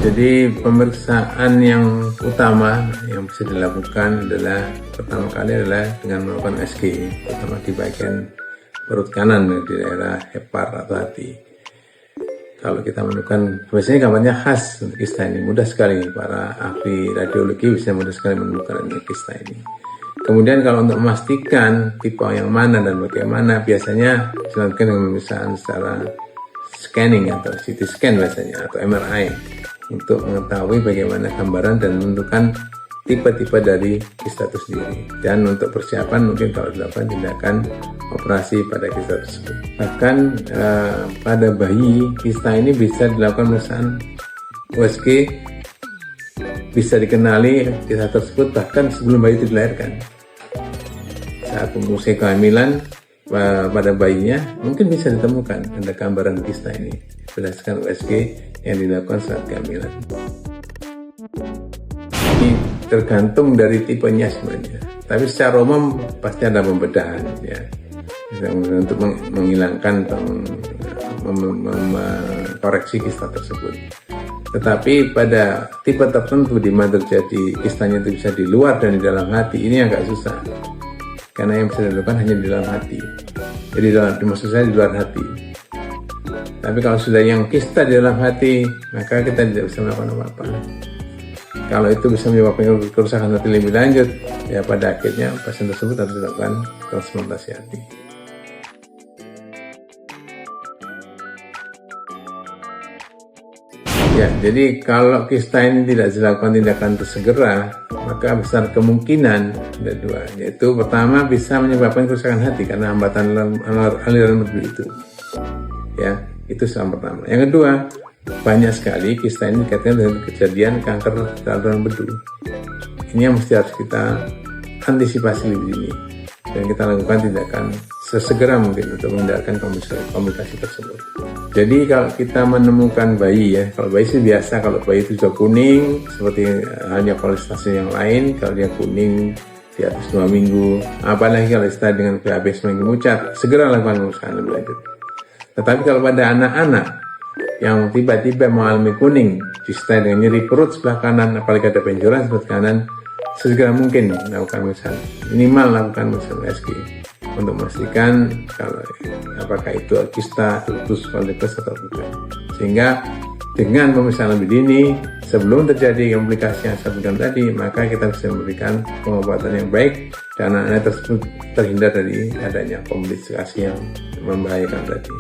Jadi pemeriksaan yang utama yang bisa dilakukan adalah pertama kali adalah dengan melakukan USG, terutama di bagian perut kanan di daerah hepar atau hati. Kalau kita menemukan, biasanya gambarnya khas untuk kista ini, mudah sekali para ahli radiologi bisa mudah sekali menemukan kista ini. Kemudian kalau untuk memastikan tipe yang mana dan bagaimana, biasanya dilakukan dengan pemeriksaan secara scanning atau CT scan biasanya atau MRI untuk mengetahui bagaimana gambaran dan menentukan tipe-tipe dari kista itu sendiri. Dan untuk persiapan mungkin kalau dilakukan tindakan operasi pada kista tersebut. Bahkan pada bayi kista ini bisa dilakukan pemeriksaan USG, bisa dikenali kista tersebut bahkan sebelum bayi itu dilahirkan. Saat usia kehamilan pada bayinya mungkin bisa ditemukan ada gambaran kista ini berdasarkan USG yang dilakukan saat kehamilan. Ini tergantung dari tipenya sebenarnya, tapi secara umum pasti ada pembedahan ya, untuk menghilangkan atau mengkoreksi kista tersebut. Tetapi pada tipe tertentu di mana terjadi kistanya itu bisa di luar dan di dalam hati, ini agak susah karena yang bisa dilakukan hanya di dalam hati. Jadi maksud saya di luar hati. Tapi kalau sudah yang kista di dalam hati, maka kita tidak bisa melakukan apa-apa. Kalau itu bisa menyebabkan kerusakan hati lebih lanjut, ya pada akhirnya pasien tersebut harus dilakukan transplantasi hati. Ya, jadi kalau kista ini tidak dilakukan tindakan segera, maka besar kemungkinan ada dua, yaitu pertama bisa menyebabkan kerusakan hati karena hambatan aliran bedu itu. Ya, itu yang pertama. Yang kedua, banyak sekali kista ini dikaitkan dengan kejadian kanker saluran bedu. Ini yang mesti harus kita antisipasi lebih dini dan kita lakukan tindakan sesegera mungkin untuk menghindari komplikasi tersebut. Jadi kalau kita menemukan bayi ya, kalau bayi sih biasa, kalau bayi itu sudah kuning seperti hanya kolestase yang lain, kalau dia kuning di atas 2 minggu, apalagi kalau istilah dengan BAB semakin mucat, segera lakukan pemeriksaan lebih lanjut. Tetapi kalau pada anak-anak yang tiba-tiba mengalami kuning, disertai dengan nyeri perut sebelah kanan, apalagi ada benjolan sebelah kanan, segera mungkin lakukan pemeriksaan, minimal lakukan pemeriksaan USG untuk memastikan kalau apakah itu kista, lupus folliculus atau bukan. Sehingga dengan pemeriksaan lebih dini sebelum terjadi komplikasi yang saya sebutkan tadi, maka kita bisa memberikan pengobatan yang baik dan anak-anak tersebut terhindar dari adanya komplikasi yang membahayakan tadi.